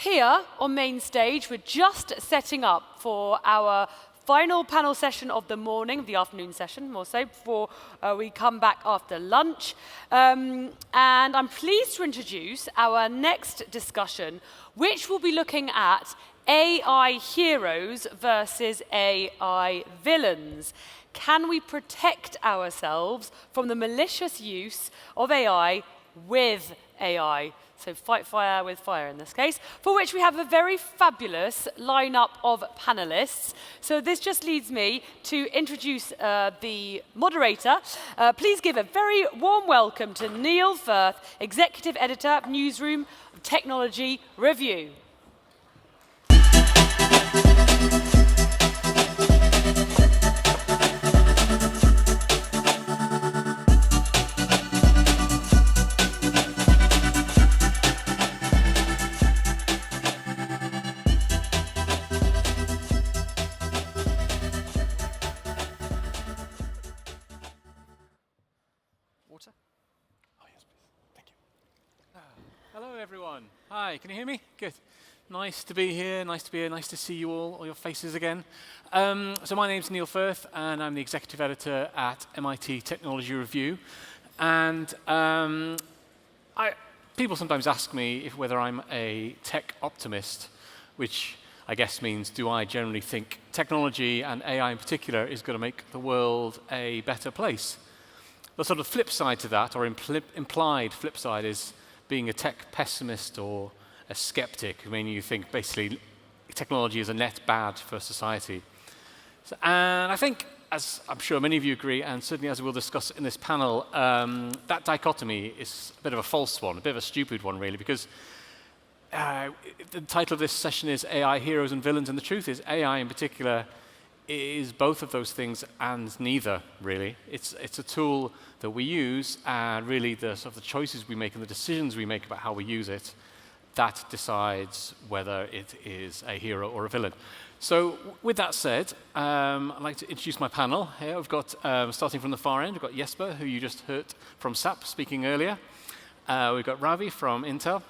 here on main stage, we're just setting up for our final panel session of the morning, the afternoon session, more so, before we come back after lunch. And I'm pleased to introduce our next discussion, which will be looking at AI heroes versus AI villains. Can we protect ourselves from the malicious use of AI with AI? So fight fire with fire in this case, for which we have a very fabulous lineup of panelists. So this just leads me to introduce the moderator. Please give a very warm welcome to Niall Firth, Executive Editor, Newsroom, Technology Review. Hello, everyone. Hi, can you hear me? Good. Nice to be here. Nice to be here. Nice to see you all your faces again. So my name's Niall Firth, and I'm the executive editor at MIT Technology Review. And people sometimes ask me whether I'm a tech optimist, which I guess means, do I generally think technology, and AI in particular, is going to make the world a better place? The sort of flip side to that, or implied flip side, is being a tech pessimist or a skeptic. I mean, you think basically technology is a net bad for society. And I think, as I'm sure many of you agree, and certainly as we'll discuss in this panel, that dichotomy is a bit of a false one, a bit of a stupid one, really, because the title of this session is AI Heroes and Villains, and the truth is AI in particular is both of those things and neither, really. It's a tool that we use, and really the sort of the choices we make and the decisions we make about how we use it, that decides whether it is a hero or a villain. So with that said, I'd like to introduce my panel here. We've got, starting from the far end, we've got Jesper, who you just heard from SAP speaking earlier. We've got Ravi from Intel.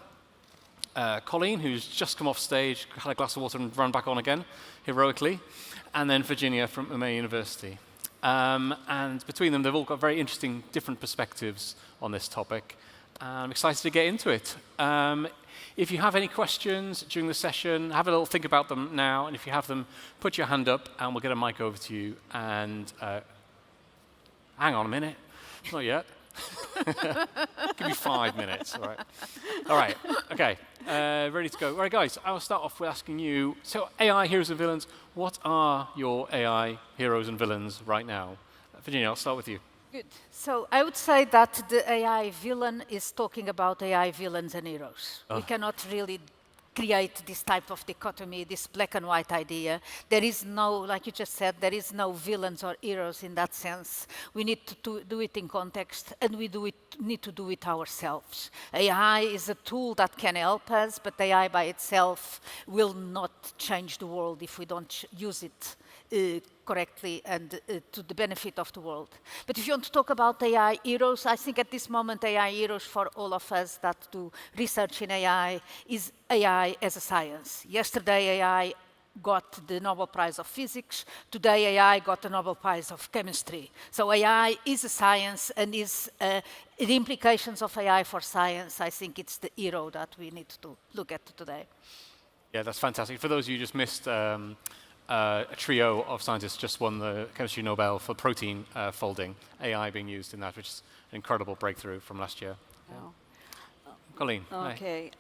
Colleen, who's just come off stage, had a glass of water and run back on again, heroically. And then Virginia from Umeå University. And between them, they've all got very interesting, different perspectives on this topic. I'm excited to get into it. If you have any questions during the session, have a little think about them now. And if you have them, put your hand up, and we'll get a mic over to you. And hang on a minute. Not yet. Give me 5 minutes. All right. All right. OK. Ready to go. All right, guys. I'll start off with asking you, so AI heroes and villains, what are your AI heroes and villains right now? Virginia, I'll start with you. Good. So I would say that the AI villain is talking about AI villains and heroes. We cannot really create this type of dichotomy, this black and white idea. There is no, like you just said, there is no villains or heroes in that sense. We need to do it in context, and we need to do it ourselves. AI is a tool that can help us, but AI by itself will not change the world if we don't use it correctly and to the benefit of the world. But if you want to talk about AI heroes, I think at this moment AI heroes for all of us that do research in AI is AI as a science. Yesterday AI got the Nobel Prize of Physics. Today AI got the Nobel Prize of Chemistry. So AI is a science, and is the implications of AI for science, I think it's the hero that we need to look at today. Yeah, that's fantastic. For those of you who just missed, a trio of scientists just won the Chemistry Nobel for protein folding, AI being used in that, which is an incredible breakthrough from last year. Yeah. Colleen. Okay.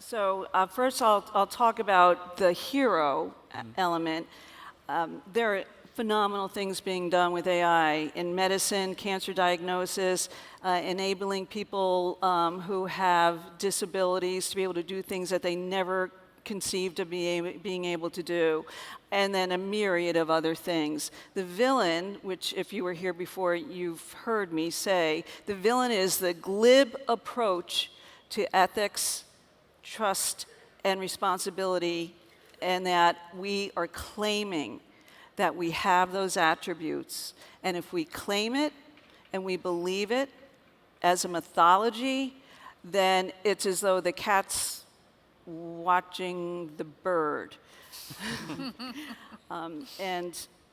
So first I'll talk about the hero element. There are phenomenal things being done with AI in medicine, cancer diagnosis, enabling people who have disabilities to be able to do things that they never conceived of being able to do, and then a myriad of other things. The villain, which if you were here before, you've heard me say, the villain is the glib approach to ethics, trust, and responsibility, and that we are claiming that we have those attributes. And if we claim it and we believe it as a mythology, then it's as though the cat's watching the bird. And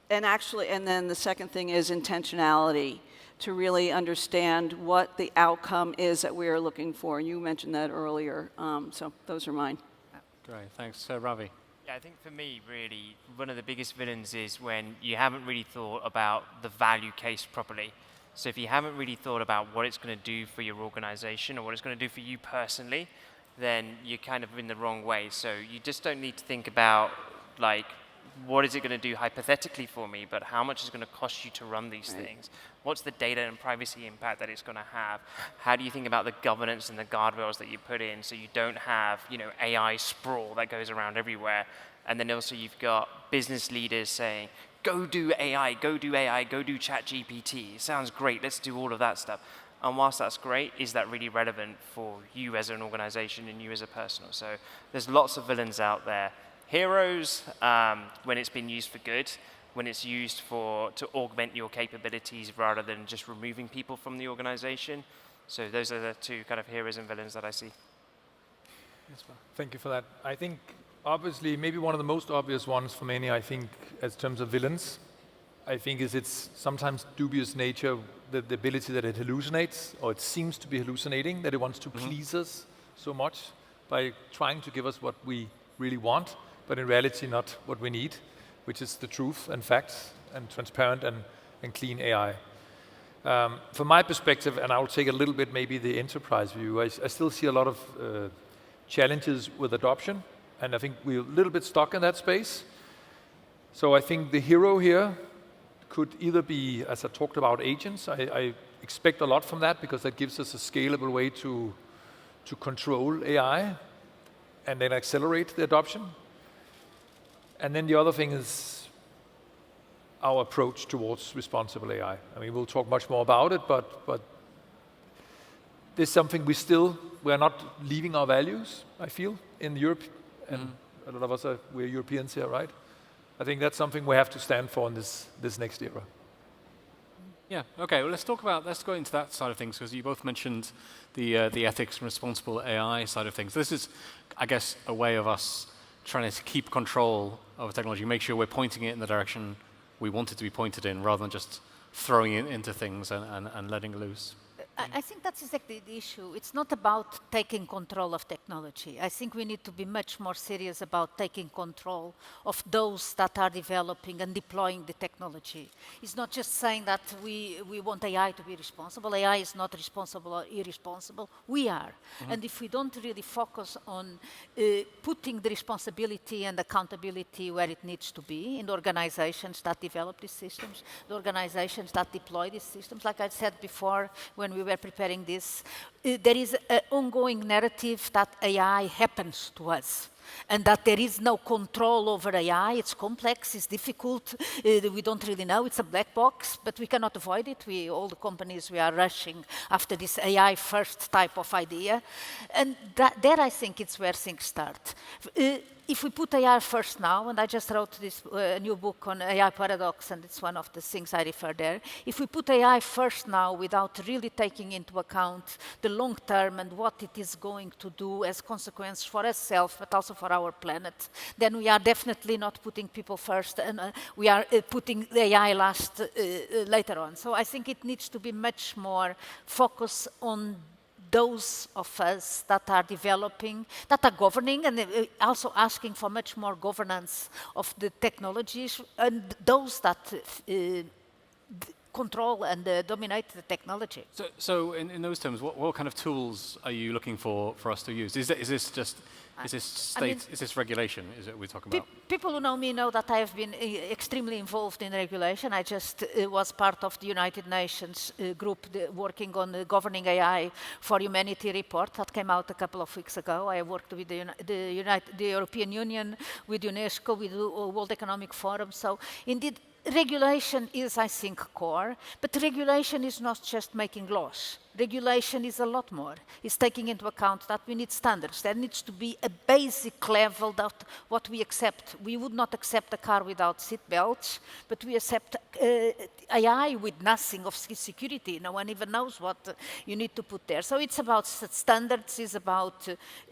then the second thing is intentionality, to really understand what the outcome is that we are looking for. You mentioned that earlier, so those are mine. Great, thanks. Ravi. Yeah, I think for me, really, one of the biggest villains is when you haven't really thought about the value case properly. So if you haven't really thought about what it's going to do for your organization or what it's going to do for you personally, then you're kind of in the wrong way. So you just don't need to think about, like, what is it going to do hypothetically for me, but how much is it going to cost you to run these things? What's the data and privacy impact that it's going to have? How do you think about the governance and the guardrails that you put in so you don't have, AI sprawl that goes around everywhere? And then also you've got business leaders saying, go do AI, go do AI, go do ChatGPT. It sounds great, let's do all of that stuff. And whilst that's great, is that really relevant for you as an organization and you as a person? So there's lots of villains out there. Heroes, when it's been used for good, when it's used to augment your capabilities rather than just removing people from the organization. So those are the two kind of heroes and villains that I see. Thank you for that. I think, obviously, maybe one of the most obvious ones for many, I think, as terms of villains, I think is its sometimes dubious nature, the ability that it hallucinates, or it seems to be hallucinating, that it wants to please us so much by trying to give us what we really want, but in reality not what we need, which is the truth and facts and transparent and clean AI. From my perspective, and I'll take a little bit maybe the enterprise view, I still see a lot of challenges with adoption, and I think we're a little bit stuck in that space. So I think the hero here could either be, as I talked about, agents. I expect a lot from that because that gives us a scalable way to control AI and then accelerate the adoption. And then the other thing is our approach towards responsible AI. I mean, we'll talk much more about it, but there's something we're not leaving our values, I feel, in Europe, and a lot of us we're Europeans here, right? I think that's something we have to stand for in this next era. Yeah, okay, well, let's go into that side of things, because you both mentioned the ethics and responsible AI side of things. This is, I guess, a way of us trying to keep control of technology, make sure we're pointing it in the direction we want it to be pointed in, rather than just throwing it into things and letting loose. I think that's exactly the issue. It's not about taking control of technology. I think we need to be much more serious about taking control of those that are developing and deploying the technology. It's not just saying that we want AI to be responsible. AI is not responsible or irresponsible. We are. And if we don't really focus on putting the responsibility and accountability where it needs to be in the organizations that develop these systems, the organizations that deploy these systems, like I said before, when we were preparing this, there is an ongoing narrative that AI happens to us and that there is no control over AI. It's complex, it's difficult, we don't really know, it's a black box, but we cannot avoid it. All the companies, we are rushing after this AI first type of idea. And there I think it's where things start. If we put AI first now, and I just wrote this new book on AI paradox, and it's one of the things I refer there. If we put AI first now without really taking into account the long term and what it is going to do as consequence for ourselves, but also for our planet, then we are definitely not putting people first, and we are putting the AI last later on. So I think it needs to be much more focused on those of us that are developing, that are governing, and also asking for much more governance of the technologies, and those that control and dominate the technology. So in those terms, what kind of tools are you looking for us to use? Is this just is this regulation? Is it we're talking about? People who know me know that I have been extremely involved in regulation. I just was part of the United Nations group working on the Governing AI for Humanity report that came out a couple of weeks ago. I worked with the European Union, with UNESCO, with the World Economic Forum. So indeed, regulation is, I think, core, but regulation is not just making laws. Regulation is a lot more. It's taking into account that we need standards. There needs to be a basic level that what we accept. We would not accept a car without seat belts, but we accept AI with nothing of security. No one even knows what you need to put there. So it's about standards, it's about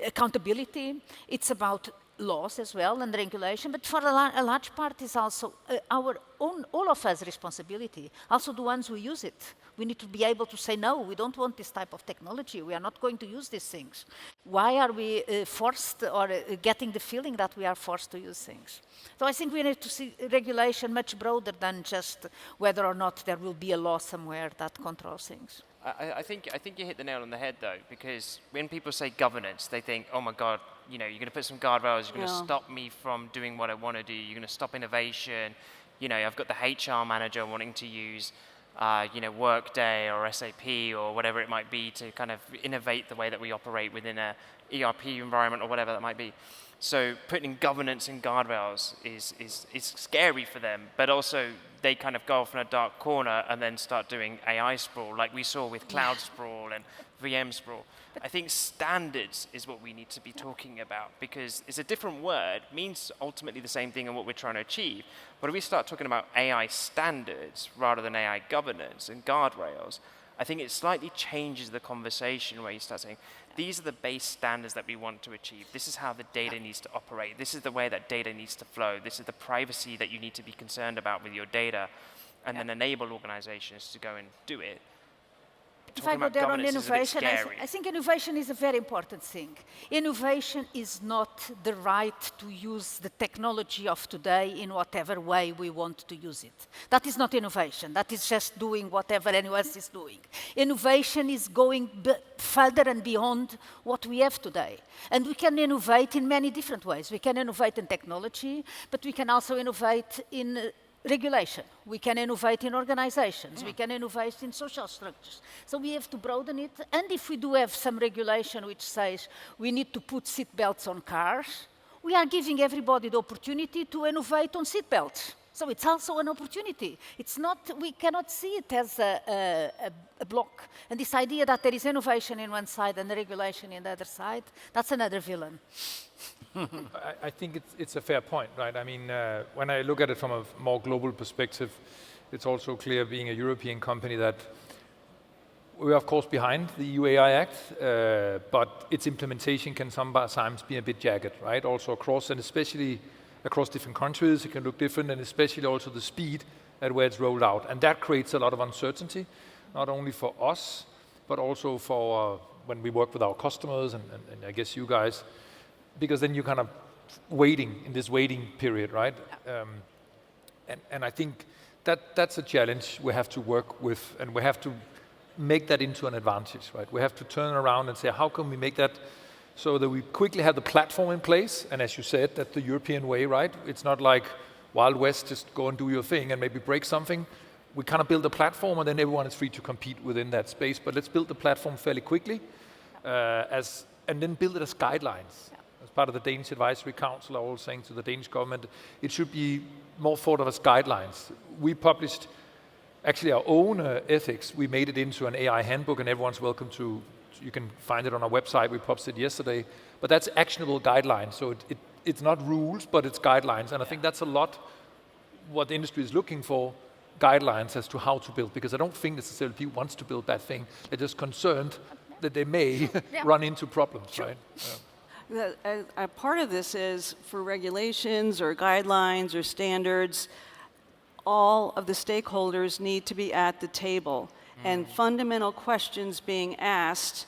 accountability, it's about laws as well and regulation, but for a large part is also our own, all of us responsibility, also the ones who use it. We need to be able to say, no, we don't want this type of technology, we are not going to use these things. Why are we forced or getting the feeling that we are forced to use things? So I think we need to see regulation much broader than just whether or not there will be a law somewhere that controls things. I think you hit the nail on the head though, because when people say governance, they think, oh my God, you know, you're going to put some guardrails, you're going to stop me from doing what I want to do, you're going to stop innovation. You know, I've got the HR manager wanting to use, you know, Workday or SAP or whatever it might be to kind of innovate the way that we operate within a ERP environment or whatever that might be. So putting governance and guardrails is scary for them, but also they kind of go off in a dark corner and then start doing AI sprawl, like we saw with cloud sprawl and VM sprawl. I think standards is what we need to be talking about, because it's a different word, means ultimately the same thing in what we're trying to achieve. But if we start talking about AI standards rather than AI governance and guardrails, I think it slightly changes the conversation where you start saying, these are the base standards that we want to achieve. This is how the data needs to operate. This is the way that data needs to flow. This is the privacy that you need to be concerned about with your data, and then enable organizations to go and do it. If I go there on innovation, I think innovation is a very important thing. Innovation is not the right to use the technology of today in whatever way we want to use it. That is not innovation. That is just doing whatever anyone else is doing. Innovation is going further and beyond what we have today. And we can innovate in many different ways. We can innovate in technology, but we can also innovate in regulation. We can innovate in organizations. We can innovate in social structures. So we have to broaden it. And if we do have some regulation which says we need to put seat belts on cars, we are giving everybody the opportunity to innovate on seat belts. So it's also an opportunity. It's not, we cannot see it as a block. And this idea that there is innovation in one side and regulation in the other side, that's another villain. I think it's a fair point, right? I mean, when I look at it from a more global perspective, it's also clear, being a European company, that we're of course behind the EU AI Act, but its implementation can sometimes be a bit jagged, right? Also across, and especially across different countries, it can look different, and especially also the speed at where it's rolled out. And that creates a lot of uncertainty, not only for us, but also for when we work with our customers and I guess you guys, because then you're kind of waiting in this waiting period, right? And I think that's a challenge we have to work with, and we have to make that into an advantage, right? We have to turn around and say, how can we make that so that we quickly have the platform in place? And as you said, that's the European way, right? It's not like Wild West, just go and do your thing and maybe break something. We kind of build a platform and then everyone is free to compete within that space. But let's build the platform fairly quickly and then build it as guidelines. As part of the Danish Advisory Council, I was saying to the Danish government, it should be more thought of as guidelines. We published actually our own ethics. We made it into an AI handbook, and everyone's welcome to, you can find it on our website. We published it yesterday. But that's actionable guidelines. So it's not rules, but it's guidelines. And I think that's a lot what the industry is looking for, guidelines as to how to build. Because I don't think necessarily people wants to build that thing. They're just concerned that they may run into problems, right? A part of this is for regulations or guidelines or standards, all of the stakeholders need to be at the table. And fundamental questions being asked,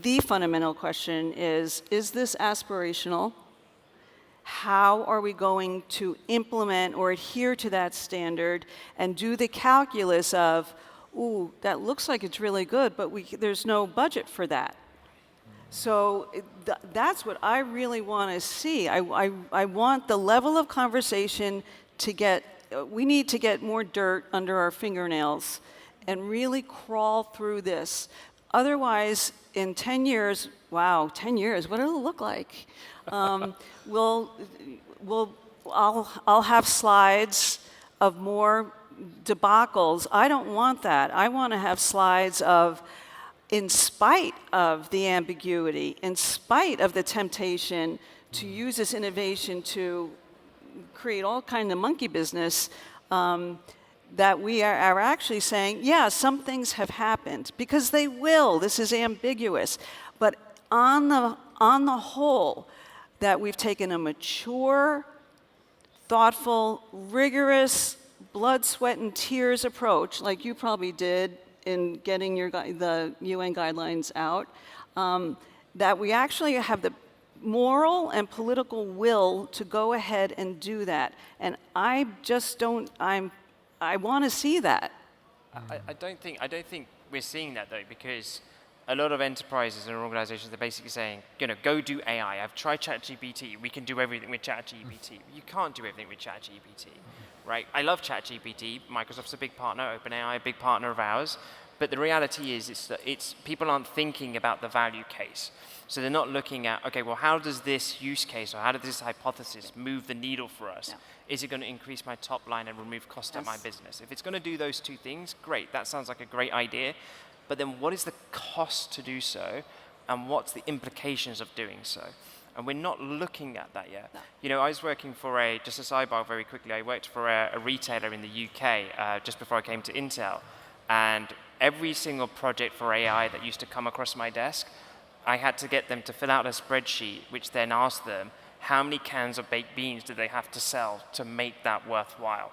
the fundamental question is this aspirational? How are we going to implement or adhere to that standard and do the calculus of, ooh, that looks like it's really good, but there's no budget for that. So that's what I really want to see. I want the level of conversation to get, we need to get more dirt under our fingernails and really crawl through this. Otherwise, in 10 years, wow, 10 years, what it'll look like? I'll have slides of more debacles. I don't want that. I want to have slides of, in spite of the ambiguity, in spite of the temptation to use this innovation to create all kind of monkey business, that we are actually saying, yeah, some things have happened, because they will. This is ambiguous. But on the whole, that we've taken a mature, thoughtful, rigorous, blood, sweat, and tears approach, like you probably did in getting the UN guidelines out, that we actually have the moral and political will to go ahead and do that. And I just don't, I want to see that. I don't think we're seeing that though, because a lot of enterprises and organizations are basically saying, go do AI. I've tried ChatGPT. We can do everything with ChatGPT. You can't do everything with ChatGPT, right? I love ChatGPT. Microsoft's a big partner. OpenAI, a big partner of ours. But the reality is, it's people aren't thinking about the value case. So they're not looking at, okay, well, how does this use case or how does this hypothesis move the needle for us? Yeah. Is it going to increase my top line and remove cost out my business? If it's going to do those two things, great. That sounds like a great idea. But then what is the cost to do so? And what's the implications of doing so? And we're not looking at that yet. No. I was working for just a sidebar very quickly, I worked for a retailer in the UK just before I came to Intel. And every single project for AI that used to come across my desk, I had to get them to fill out a spreadsheet, which then asked them how many cans of baked beans do they have to sell to make that worthwhile,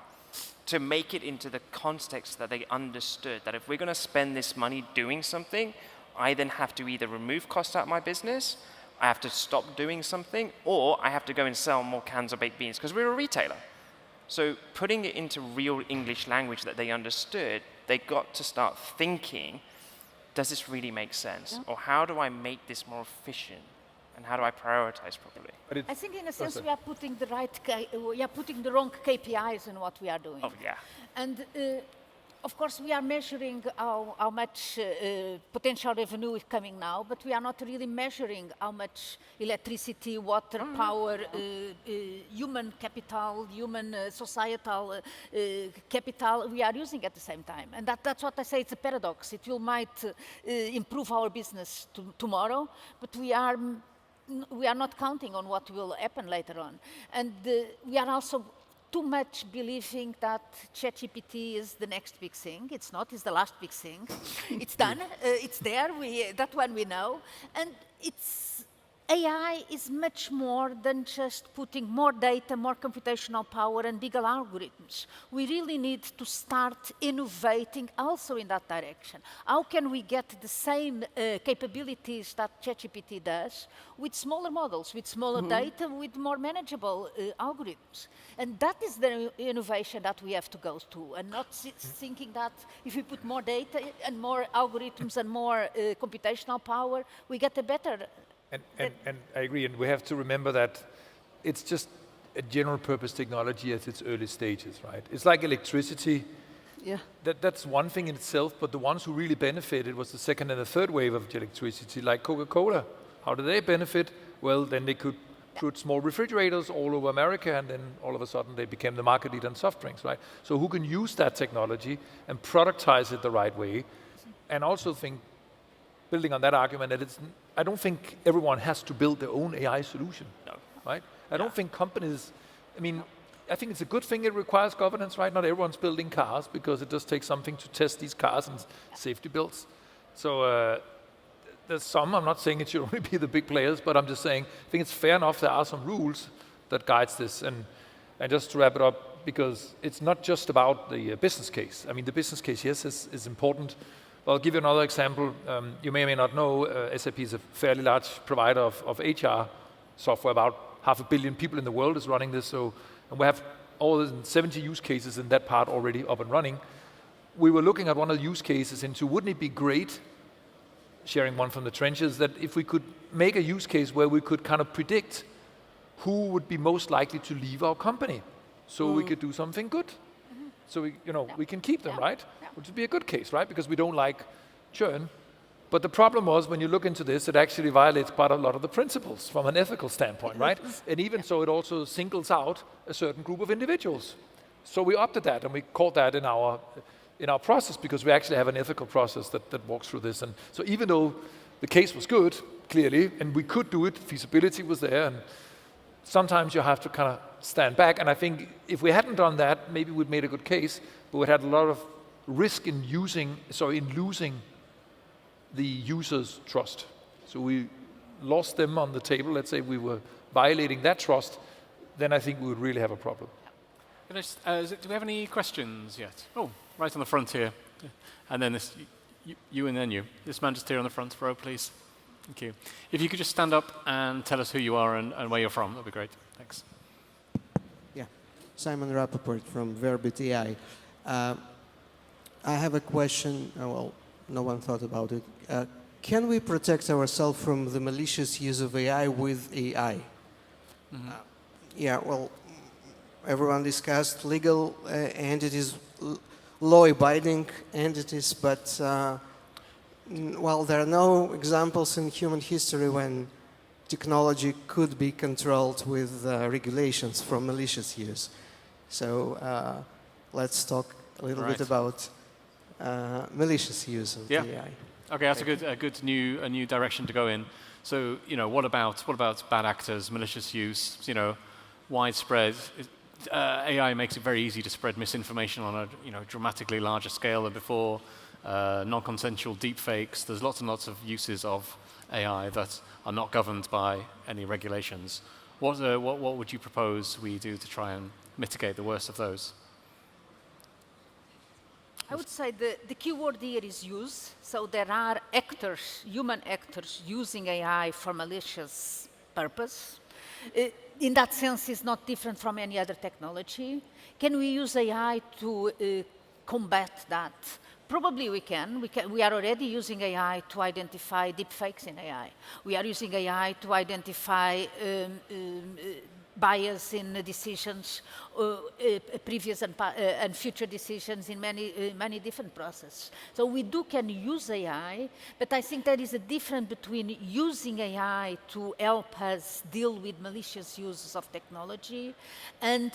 to make it into the context that they understood that if we're going to spend this money doing something, I then have to either remove cost out of my business, I have to stop doing something, or I have to go and sell more cans of baked beans because we're a retailer. So putting it into real English language that they understood, they got to start thinking, does this really make sense? Yeah. Or how do I make this more efficient? And how do I prioritize properly? I think in a sense we are putting the wrong KPIs in what we are doing. Oh, yeah. And of course we are measuring how much potential revenue is coming now, but we are not really measuring how much electricity, water, power, human capital, human societal capital we are using at the same time. And that's what I say, it's a paradox. It might improve our business tomorrow, but we are not counting on what will happen later on. And we are also too much believing that ChatGPT is the next big thing. It's not, it's the last big thing. It's done, it's there, that one we know. And AI is much more than just putting more data, more computational power and bigger algorithms. We really need to start innovating also in that direction. How can we get the same capabilities that ChatGPT does with smaller models, with smaller data, with more manageable algorithms? And that is the innovation that we have to go to, and not thinking that if we put more data and more algorithms and more computational power, we get a better. And I agree, and we have to remember that it's just a general purpose technology at its early stages, right? It's like electricity. Yeah. That's one thing in itself, but the ones who really benefited was the second and the third wave of electricity, like Coca-Cola. How did they benefit? Well, then they could put small refrigerators all over America, and then all of a sudden they became the market leader in soft drinks, right? So who can use that technology and productize it the right way, and also think, building on that argument, that I don't think everyone has to build their own AI solution, right? I don't think companies, I think it's a good thing it requires governance, right? Not everyone's building cars because it does take something to test these cars and safety builds. So there's some, I'm not saying it should only be the big players, but I'm just saying, I think it's fair enough there are some rules that guides this. And just to wrap it up, because it's not just about the business case. The business case, yes, is important. I'll give you another example. You may or may not know, SAP is a fairly large provider of HR software. About 500 million people in the world is running this. And we have all 70 use cases in that part already up and running. We were looking at one of the use cases into, wouldn't it be great, sharing one from the trenches, that if we could make a use case where we could kind of predict who would be most likely to leave our company, so we could do something good. So we can keep them, right? Which would be a good case, right? Because we don't like churn. But the problem was, when you look into this, it actually violates quite a lot of the principles from an ethical standpoint, right? And even so, it also singles out a certain group of individuals. So we opted that, and we called that in our process, because we actually have an ethical process that walks through this. And so even though the case was good, clearly, and we could do it, feasibility was there, and sometimes you have to kind of stand back. And I think if we hadn't done that, maybe we'd made a good case, but we'd had a lot of risk in losing the user's trust. So we lost them on the table. Let's say we were violating that trust, then I think we would really have a problem. Do we have any questions yet? Oh, right on the front here. And then this, you and then you. This man just here on the front row, please. Thank you. If you could just stand up and tell us who you are and where you're from, that'd be great. Thanks. Yeah, Simon Rappaport from Verbit AI. I have a question. Well, no one thought about it. Can we protect ourselves from the malicious use of AI with AI? Mm-hmm. Yeah, well, everyone discussed legal entities, law-abiding entities, but well, there are no examples in human history when technology could be controlled with regulations from malicious use. So let's talk a little bit about malicious use of AI. Okay, that's a good new direction to go in. So, what about bad actors, malicious use? Widespread. AI makes it very easy to spread misinformation on a dramatically larger scale than before. Non-consensual deepfakes. There's lots and lots of uses of AI that are not governed by any regulations. What would you propose we do to try and mitigate the worst of those? I would say the key word here is use. So there are actors, human actors, using AI for malicious purpose. In that sense, it's not different from any other technology. Can we use AI to combat that? Probably we can. We are already using AI to identify deepfakes in AI. We are using AI to identify bias in decisions, previous and future decisions in many different processes. So we can use AI, but I think there is a difference between using AI to help us deal with malicious uses of technology and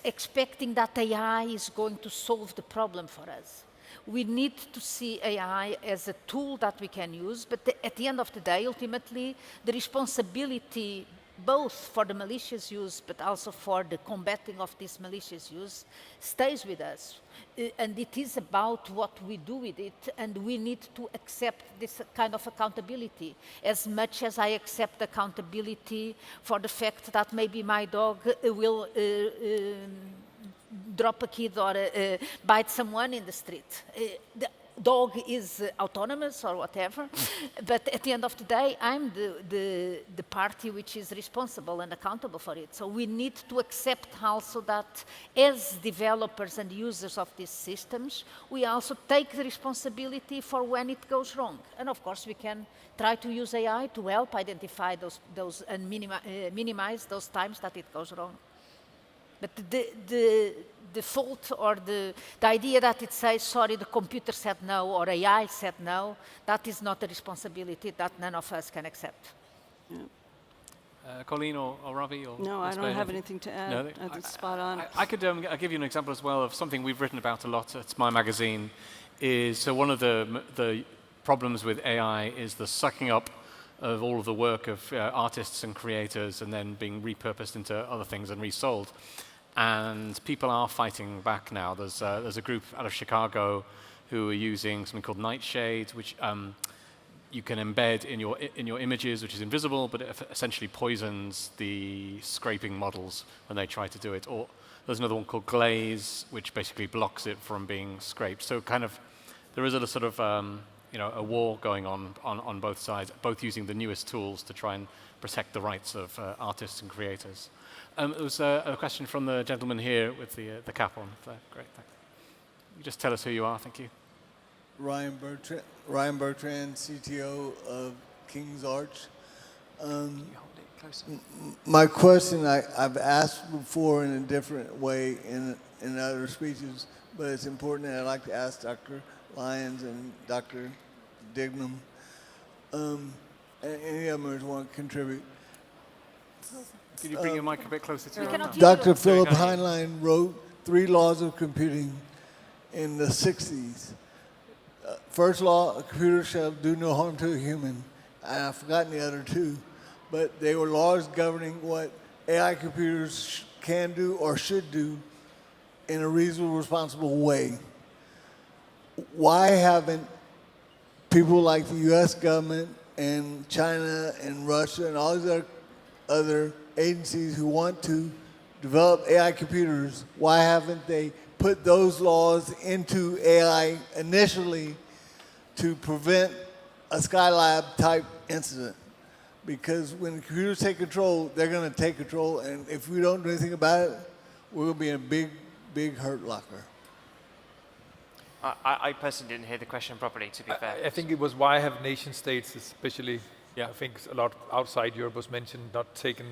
expecting that AI is going to solve the problem for us. We need to see AI as a tool that we can use, but at the end of the day, ultimately, the responsibility both for the malicious use but also for the combating of this malicious use stays with us. And it is about what we do with it, and we need to accept this kind of accountability as much as I accept accountability for the fact that maybe my dog will drop a kid or bite someone in the street. The dog is autonomous or whatever, but at the end of the day, I'm the party which is responsible and accountable for it. So we need to accept also that as developers and users of these systems, we also take the responsibility for when it goes wrong. And of course, we can try to use AI to help identify those and minimize those times that it goes wrong. But the fault or the idea that it says, sorry, the computer said no or AI said no, that is not a responsibility that none of us can accept. Yeah. Colleen or Ravi? Or no, I don't have anything to add. No, It's spot on. I could I'll give you an example as well of something we've written about a lot at my magazine. So one of the problems with AI is the sucking up of all of the work of artists and creators and then being repurposed into other things and resold. And people are fighting back now. There's a group out of Chicago who are using something called Nightshade, which you can embed in your images, which is invisible, but it essentially poisons the scraping models when they try to do it. Or there's another one called Glaze, which basically blocks it from being scraped. So kind of there is a sort of a war going on both sides, both using the newest tools to try and protect the rights of artists and creators. There was a question from the gentleman here with the cap on. Great, thank you. You just tell us who you are, thank you. Ryan Bertrand, CTO of King's Arch. My question I've asked before in a different way in other speeches, but it's important, and I'd like to ask Dr. Lyons and Dr. Dignum, and any of them want to contribute. Can you bring your mic a bit closer to We you? cannot hear Dr. you. Philip Heinlein wrote 3 laws of computing in the 60s. First law, a computer shall do no harm to a human. And I've forgotten the other 2, but they were laws governing what AI computers can do or should do in a reasonable, responsible way. Why haven't people like the US government and China and Russia and all these other agencies who want to develop AI computers, why haven't they put those laws into AI initially to prevent a Skylab type incident? Because when computers take control, they're going to take control, and if we don't do anything about it, we're going to be in a big, big hurt locker. I personally didn't hear the question properly, to be fair. I think it was why have nation states, especially, Yeah. I think a lot outside Europe was mentioned, not taken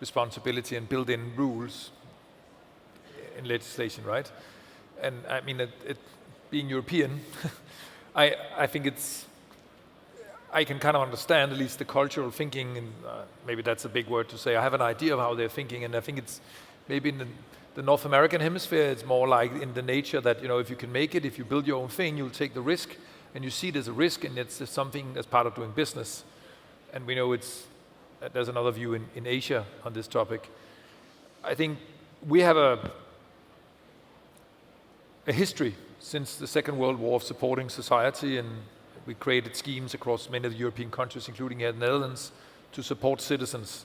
responsibility and build in rules in legislation, right? And I mean, being European, I think I can kind of understand at least the cultural thinking, and maybe that's a big word to say. I have an idea of how they're thinking, and I think it's maybe in the North American hemisphere, it's more like in the nature that, you know, if you can make it, if you build your own thing, you'll take the risk, and you see it as a risk, and it's something that's part of doing business. And we know there's another view in Asia on this topic. I think we have a history since the Second World War of supporting society, and we created schemes across many of the European countries, including here in the Netherlands, to support citizens.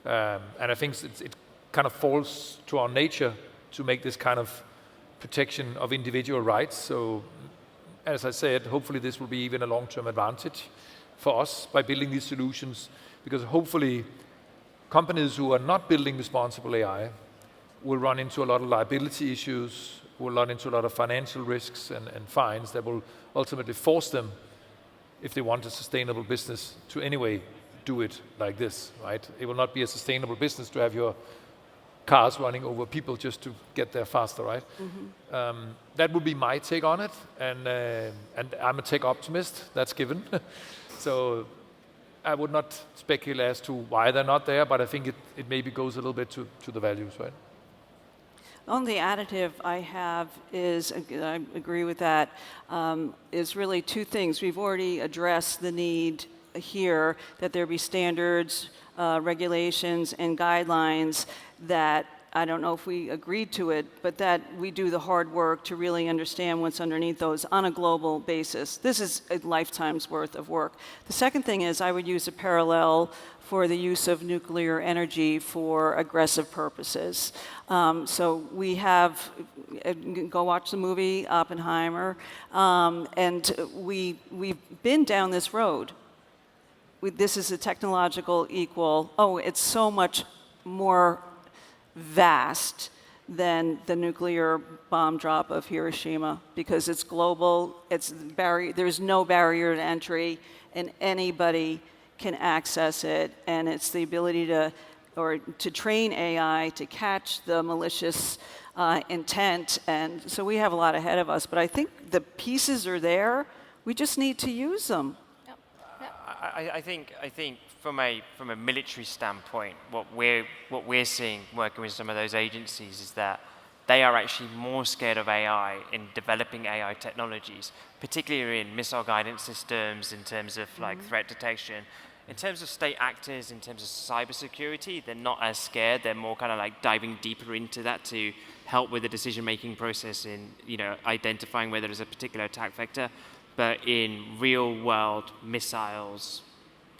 And I think it kind of falls to our nature to make this kind of protection of individual rights. So, as I said, hopefully this will be even a long-term advantage for us by building these solutions, because hopefully companies who are not building responsible AI will run into a lot of liability issues, will run into a lot of financial risks and fines that will ultimately force them, if they want a sustainable business, to anyway do it like this, right? It will not be a sustainable business to have your cars running over people just to get there faster, right? Mm-hmm. That would be my take on it, and I'm a tech optimist, that's given. So I would not speculate as to why they're not there, but I think it maybe goes a little bit to the values, right? Only additive I have is, I agree with that, is really 2 things. We've already addressed the need here that there be standards, regulations, and guidelines that, I don't know if we agreed to it, but that we do the hard work to really understand what's underneath those on a global basis. This is a lifetime's worth of work. The second thing is I would use a parallel for the use of nuclear energy for aggressive purposes. So we have, go watch the movie Oppenheimer, and we've been down this road. This is a technological equal, it's so much more vast than the nuclear bomb drop of Hiroshima, because it's global, there's no barrier to entry, and anybody can access it, and it's the ability to train AI to catch the malicious intent, and so we have a lot ahead of us, but I think the pieces are there, we just need to use them. I think from a military standpoint, what we're seeing working with some of those agencies is that they are actually more scared of AI in developing AI technologies, particularly in missile guidance systems, in terms of like threat detection. In terms of state actors, in terms of cybersecurity, they're not as scared. They're more kind of like diving deeper into that to help with the decision-making process in, you know, identifying whether there's a particular attack vector. But in real-world missiles,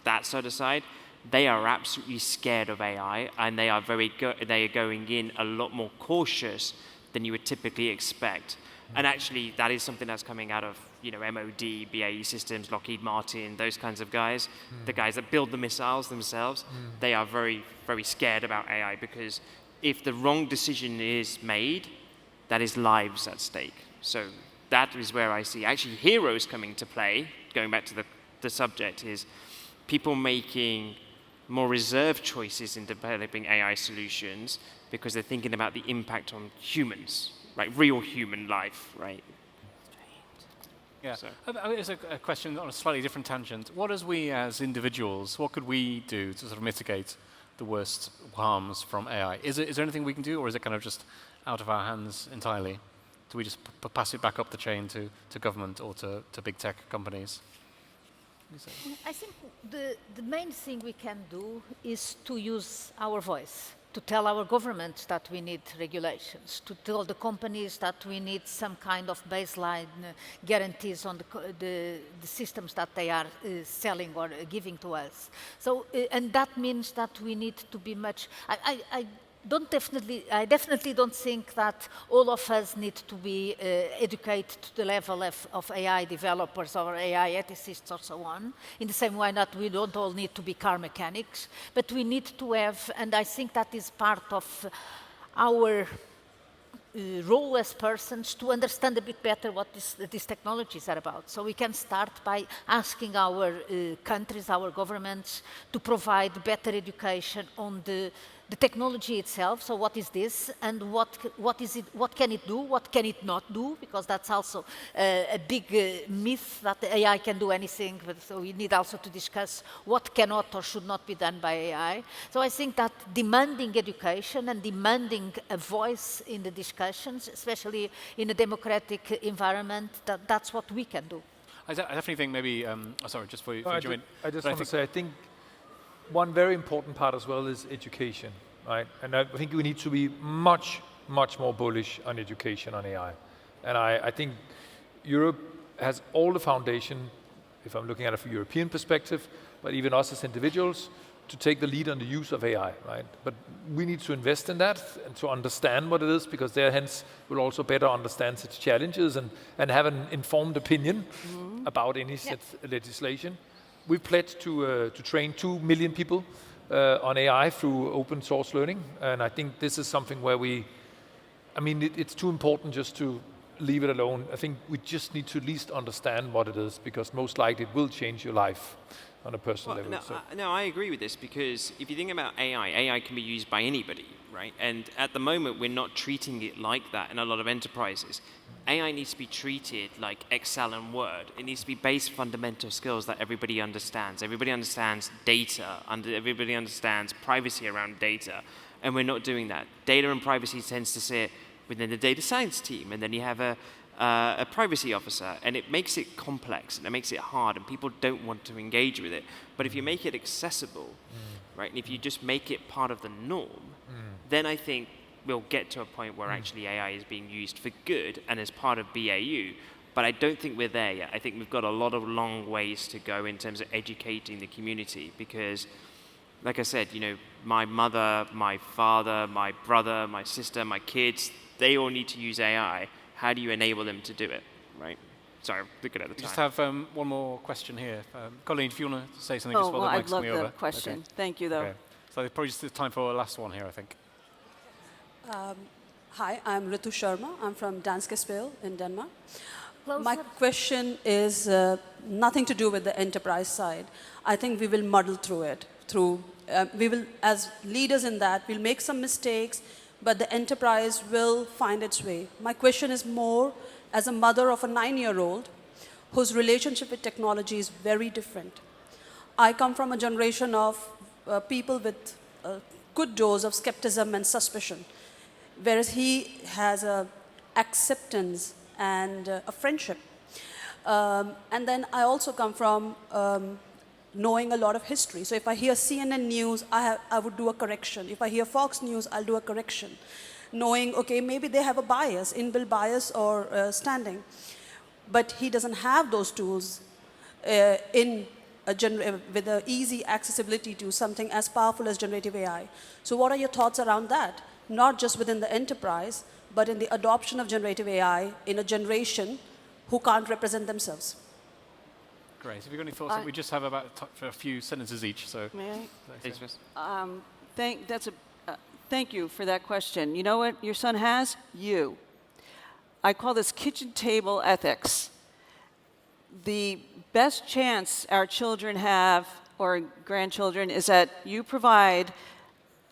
that sort of side, they are absolutely scared of AI, and they are going in a lot more cautious than you would typically expect. And actually, that is something that's coming out of, you know, MOD, BAE Systems, Lockheed Martin, those kinds of guys, the guys that build the missiles themselves. They are very, very scared about AI, because if the wrong decision is made, that is lives at stake. So that is where I see actually heroes coming to play. Going back to the subject, is people making more reserved choices in developing AI solutions because they're thinking about the impact on humans, like real human life, right? Yeah. So. It's a question on a slightly different tangent. What as we as individuals, what could we do to sort of mitigate the worst harms from AI? Is there anything we can do, or is it kind of just out of our hands entirely? Do we just pass it back up the chain to government or to big tech companies? I think the main thing we can do is to use our voice, to tell our governments that we need regulations, to tell the companies that we need some kind of baseline guarantees on the systems that they are selling or giving to us. So, and that means that we need to be much. I definitely don't think that all of us need to be educated to the level of AI developers or AI ethicists or so on, in the same way that we don't all need to be car mechanics, but we need to have, and I think that is part of our role as persons, to understand a bit better what these technologies are about. So we can start by asking our countries, our governments, to provide better education on the technology itself. So what is this, and what is it? What can it do? What can it not do? Because that's also a big myth that the AI can do anything. But so we need also to discuss what cannot or should not be done by AI. So I think that demanding education and demanding a voice in the discussions, especially in a democratic environment, that's what we can do. I definitely think maybe. Sorry, just for you. I just want to say, I think one very important part as well is education, right? And I think we need to be much, much more bullish on education on AI. And I think Europe has all the foundation, if I'm looking at it from a European perspective, but even us as individuals, to take the lead on the use of AI, right? But we need to invest in that and to understand what it is, because there hence will also better understand its challenges and have an informed opinion about any legislation. We pledged to train 2 million people on AI through open source learning. And I think this is something where it's too important just to leave it alone. I think we just need to at least understand what it is, because most likely it will change your life on a personal level. No, I agree with this, because if you think about AI can be used by anybody, right? And at the moment, we're not treating it like that in a lot of enterprises. AI needs to be treated like Excel and Word. It needs to be based fundamental skills that everybody understands. Everybody understands data, everybody understands privacy around data, and we're not doing that. Data and privacy tends to sit within the data science team, and then you have a privacy officer, and it makes it complex, and it makes it hard, and people don't want to engage with it. But if you make it accessible, right, and if you just make it part of the norm, then I think we'll get to a point where actually AI is being used for good and as part of BAU. But I don't think we're there yet. I think we've got a lot of long ways to go in terms of educating the community, because, like I said, my mother, my father, my brother, my sister, my kids, they all need to use AI. How do you enable them to do it, right? Sorry, I'm looking at the time. We just have one more question here. Colleen, if you want to say something, just while the mic's coming over. I'd love the question. Okay. Thank you, though. Okay. So probably just time for a last one here, I think. Hi, I'm Ritu Sharma. I'm from Danske Spil in Denmark. Closer. My question is nothing to do with the enterprise side. I think we will muddle through it. We will, as leaders in that, we'll make some mistakes, but the enterprise will find its way. My question is more as a mother of a 9-year-old whose relationship with technology is very different. I come from a generation of people with a good dose of skepticism and suspicion, whereas he has a acceptance and a friendship. And then I also come from knowing a lot of history. So if I hear CNN news, I would do a correction. If I hear Fox News, I'll do a correction. Knowing, okay, maybe they have a bias, inbuilt bias or standing. But he doesn't have those tools with an easy accessibility to something as powerful as generative AI. So what are your thoughts around that? Not just within the enterprise, but in the adoption of generative AI in a generation who can't represent themselves. Great. Have you got any thoughts? We just have about for a few sentences each. So. May I? Thank you for that question. You know what your son has? You. I call this kitchen table ethics. The best chance our children have, or grandchildren, is that you provide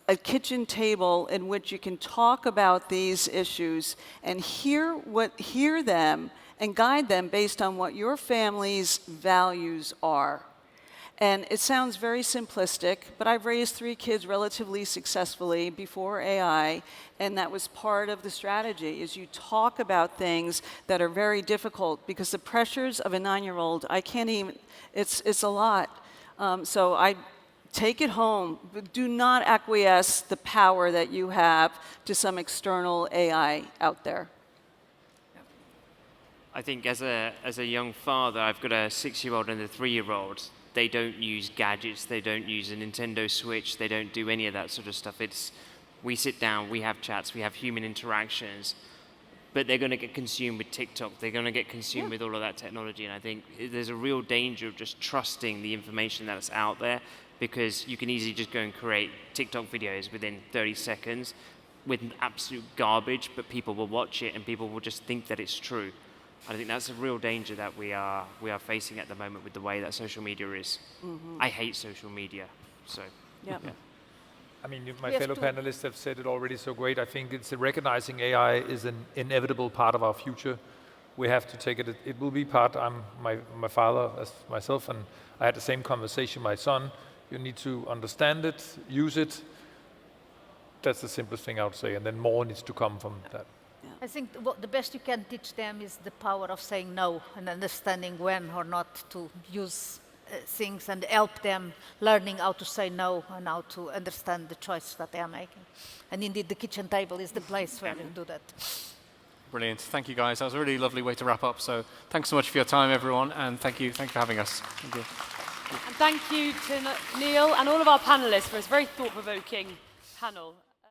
a kitchen table in which you can talk about these issues and hear them and guide them based on what your family's values are. And it sounds very simplistic, but I've raised 3 kids relatively successfully before AI, and that was part of the strategy, is you talk about things that are very difficult, because the pressures of a 9-year-old, I can't even, it's a lot. So I take it home, but do not acquiesce the power that you have to some external AI out there. I think as a young father, I've got a 6-year-old and a 3-year-old. They don't use gadgets, they don't use a Nintendo Switch, they don't do any of that sort of stuff. We sit down, we have chats, we have human interactions, but they're going to get consumed with TikTok, they're going to get consumed with all of that technology, and I think there's a real danger of just trusting the information that's out there, because you can easily just go and create TikTok videos within 30 seconds with absolute garbage, but people will watch it and people will just think that it's true. I think that's a real danger that we are facing at the moment with the way that social media is. I hate social media, so. Yeah. I mean, my fellow panelists have said it already so great. I think it's recognizing AI is an inevitable part of our future. We have to take it. It will be part. My father, as myself, and I had the same conversation with my son. You need to understand it, use it. That's the simplest thing I would say, and then more needs to come from that. I think the best you can teach them is the power of saying no and understanding when or not to use things, and help them learning how to say no and how to understand the choices that they are making. And indeed, the kitchen table is the place where you do that. Brilliant. Thank you, guys. That was a really lovely way to wrap up. So thanks so much for your time, everyone, and thank you for having us. Thank you. And thank you to Niall and all of our panelists for this very thought-provoking panel.